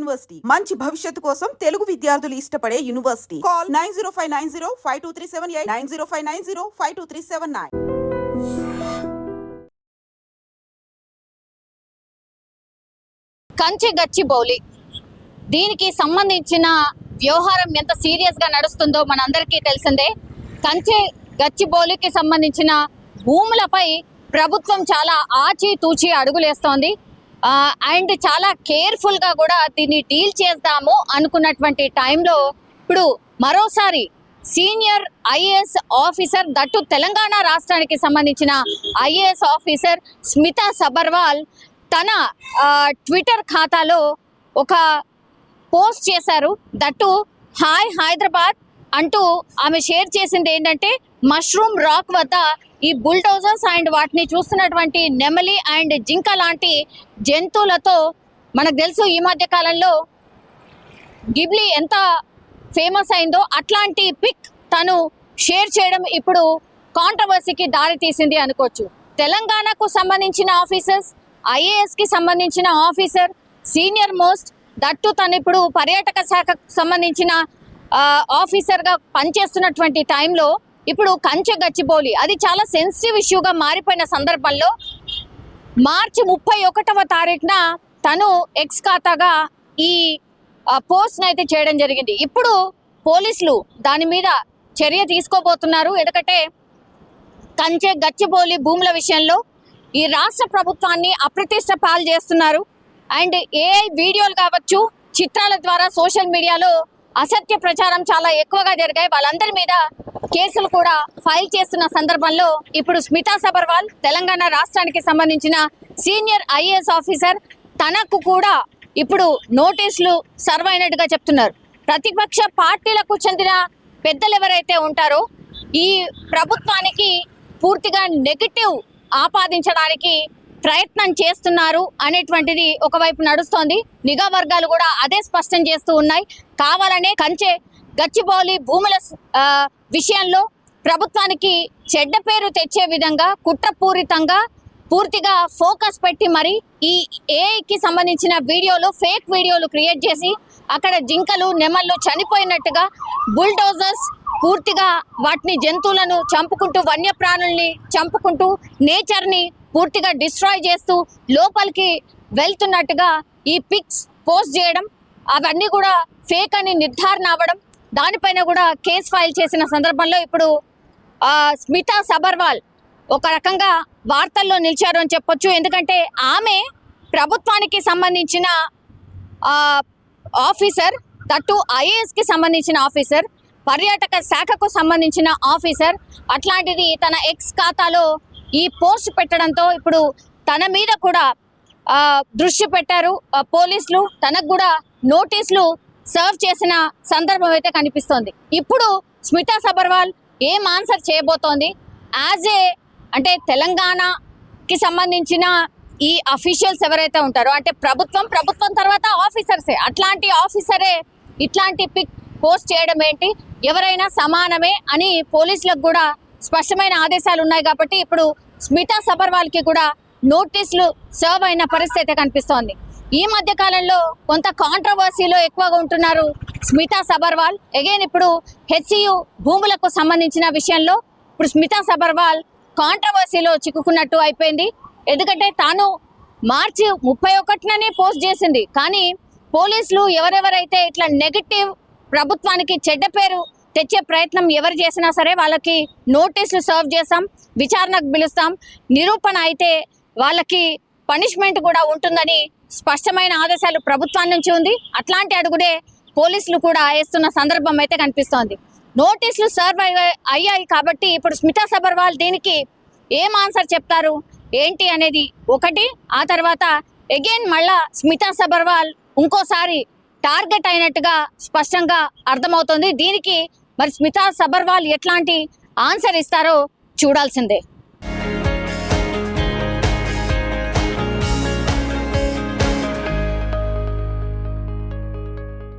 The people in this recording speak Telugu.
యూనివర్సిటీ మంచి భవిష్యత్తు కోసం తెలుగు విద్యార్థులు ఇష్టపడే యూనివర్సిటీ. కాల్ 9059052378 9059052379. కంచె గచ్చిబౌలి దీనికి సంబంధించిన వ్యవహారం ఎంత సీరియస్ గా నడుస్తుందో మనందరికీ తెలిసిందే. కంచె గచ్చిబౌలికి సంబంధించిన భూములపై ప్రభుత్వం చాలా ఆచితూచి అడుగులేస్తోంది. అండ్ చాలా కేర్ఫుల్ గా కూడా దీన్ని డీల్ చేద్దాము అనుకున్నటువంటి టైంలో ఇప్పుడు మరోసారి senior IAS officer, that Telangana రాష్ట్రానికి సంబంధించిన ఐఏఎస్ ఆఫీసర్ స్మితా సబర్వాల్ తన ట్విట్టర్ ఖాతాలో ఒక పోస్ట్ చేశారు. దట్టు హాయ్ హైదరాబాద్ అంటూ ఆమె షేర్ చేసింది ఏంటంటే, మష్రూమ్ రాక్ వద్ద ఈ బుల్డోజర్స్ అండ్ వాటిని చూస్తున్నటువంటి నెమలి అండ్ జింక లాంటి జంతువులతో మనకు తెలుసు ఈ మధ్య కాలంలో గిబ్లీ ఎంత ఫేమస్ అయిందో, అట్లాంటి పిక్ తను షేర్ చేయడం ఇప్పుడు కాంట్రవర్సీకి దారి తీసింది అనుకోవచ్చు. తెలంగాణకు సంబంధించిన ఆఫీసర్స్, ఐఏఎస్కి సంబంధించిన ఆఫీసర్, సీనియర్ మోస్ట్, దట్టు తను ఇప్పుడు పర్యాటక శాఖకు సంబంధించిన ఆఫీసర్గా పనిచేస్తున్నటువంటి టైంలో ఇప్పుడు కంచె గచ్చిబౌలి అది చాలా సెన్సిటివ్ ఇష్యూగా మారిపోయిన సందర్భంలో మార్చి 31వ తారీఖున తను ఎక్స్ ఖాతాగా ఈ పోస్ట్ని అయితే చేయడం జరిగింది. ఇప్పుడు పోలీసులు దాని మీద చర్య తీసుకోబోతున్నారు. ఎందుకంటే కంచె గచ్చిబౌలి భూముల విషయంలో ఈ రాష్ట్ర ప్రభుత్వాన్ని అప్రతిష్ట పాలు చేస్తున్నారు. అండ్ ఏఐ వీడియోలు కావచ్చు, చిత్రాల ద్వారా సోషల్ మీడియాలో అసత్య ప్రచారం చాలా ఎక్కువగా జరిగాయి. వాళ్ళందరి మీద కేసులు కూడా ఫైల్ చేస్తున్న సందర్భంలో ఇప్పుడు స్మితా సబర్వాల్ తెలంగాణ రాష్ట్రానికి సంబంధించిన సీనియర్ ఐఏఎస్ ఆఫీసర్ తనకు కూడా ఇప్పుడు నోటీసులు సర్వ్ అయినట్టుగా చెప్తున్నారు. ప్రతిపక్ష పార్టీలకు చెందిన పెద్దలు ఎవరైతే ఉంటారో ఈ ప్రభుత్వానికి పూర్తిగా నెగటివ్ ఆపాదించడానికి ప్రయత్నం చేస్తున్నారు అనేటువంటిది ఒకవైపు నడుస్తోంది. నిఘా వర్గాలు కూడా అదే స్పష్టం చేస్తూ ఉన్నాయి. కావాలనే కంచె గచ్చిబౌలి భూముల విషయంలో ప్రభుత్వానికి చెడ్డ పేరు తెచ్చే విధంగా కుట్రపూరితంగా పూర్తిగా ఫోకస్ పెట్టి మరి ఈ ఏఐకి సంబంధించిన వీడియోలు, ఫేక్ వీడియోలు క్రియేట్ చేసి అక్కడ జింకలు, నెమళ్ళు చనిపోయినట్టుగా బుల్డోజర్స్ పూర్తిగా వాటిని జంతువులను చంపుకుంటూ, వన్యప్రాణుల్ని చంపుకుంటూ, నేచర్ని పూర్తిగా డిస్ట్రాయ్ చేస్తూ లోపలికి వెళ్తున్నట్టుగా ఈ పిక్స్ పోస్ట్ చేయడం, అవన్నీ కూడా ఫేక్ అని నిర్ధారణ అవ్వడం, దానిపైన కూడా కేసు ఫైల్ చేసిన సందర్భంలో ఇప్పుడు స్మితా సబర్వాల్ ఒక రకంగా వార్తల్లో నిలిచారు అని చెప్పొచ్చు. ఎందుకంటే ఆమె ప్రభుత్వానికి సంబంధించిన ఆఫీసర్, దట్టు ఐఏఎస్కి సంబంధించిన ఆఫీసర్, పర్యాటక శాఖకు సంబంధించిన ఆఫీసర్. అట్లాంటిది తన ఎక్స్ ఖాతాలో ఈ పోస్ట్ పెట్టడంతో ఇప్పుడు తన మీద కూడా దృష్టి పెట్టారు పోలీసులు. తనకు కూడా నోటీసులు సర్వ్ చేసిన సందర్భం అయితే కనిపిస్తోంది. ఇప్పుడు స్మితా సబర్వాల్ ఏం ఆన్సర్ చేయబోతోంది? అంటే తెలంగాణకి సంబంధించిన ఈ అఫీషియల్స్ ఎవరైతే ఉంటారో, అంటే ప్రభుత్వం తర్వాత ఆఫీసర్సే, అట్లాంటి ఆఫీసరే ఇట్లాంటి పిక్ పోస్ట్ చేయడం ఏంటి? ఎవరైనా సమానమే అని పోలీసులకు కూడా స్పష్టమైన ఆదేశాలు ఉన్నాయి. కాబట్టి ఇప్పుడు స్మితా సబర్వాల్కి కూడా నోటీసులు సర్వ్ అయిన పరిస్థితి కనిపిస్తోంది. ఈ మధ్య కాలంలో కొంత కాంట్రవర్సీలో ఎక్కువగా ఉంటున్నారు స్మితా సబర్వాల్. అగైన్ ఇప్పుడు హెచ్సియు భూములకు సంబంధించిన విషయంలో ఇప్పుడు స్మితా సబర్వాల్ కాంట్రవర్సీలో చిక్కుకున్నట్టు అయిపోయింది. ఎందుకంటే తాను మార్చి 31నే పోస్ట్ చేసింది. కానీ పోలీసులు ఎవరెవరైతే ఇట్లా నెగటివ్, ప్రభుత్వానికి చెడ్డ పేరు తెచ్చే ప్రయత్నం ఎవరు చేసినా సరే వాళ్ళకి నోటీసులు సర్వ్ చేస్తాం, విచారణకు పిలుస్తాం, నిరూపణ అయితే వాళ్ళకి పనిష్మెంట్ కూడా ఉంటుందని స్పష్టమైన ఆదేశాలు ప్రభుత్వం నుంచి ఉంది. అట్లాంటి అడుగుడే పోలీసులు కూడా వేస్తున్న సందర్భం అయితే కనిపిస్తోంది. నోటీసులు సర్వ్ అయ్యాయి కాబట్టి ఇప్పుడు స్మితా సబర్వాల్ దీనికి ఏం ఆన్సర్ చెప్తారు ఏంటి అనేది ఒకటి. ఆ తర్వాత అగైన్ మళ్ళా స్మితా సబర్వాల్ ఇంకోసారి టార్గెట్ అయినట్టుగా స్పష్టంగా అర్థమవుతోంది. దీనికి మరి స్మితా సబర్వాల్ ఎట్లాంటి ఆన్సర్ ఇస్తారో చూడాల్సిందే.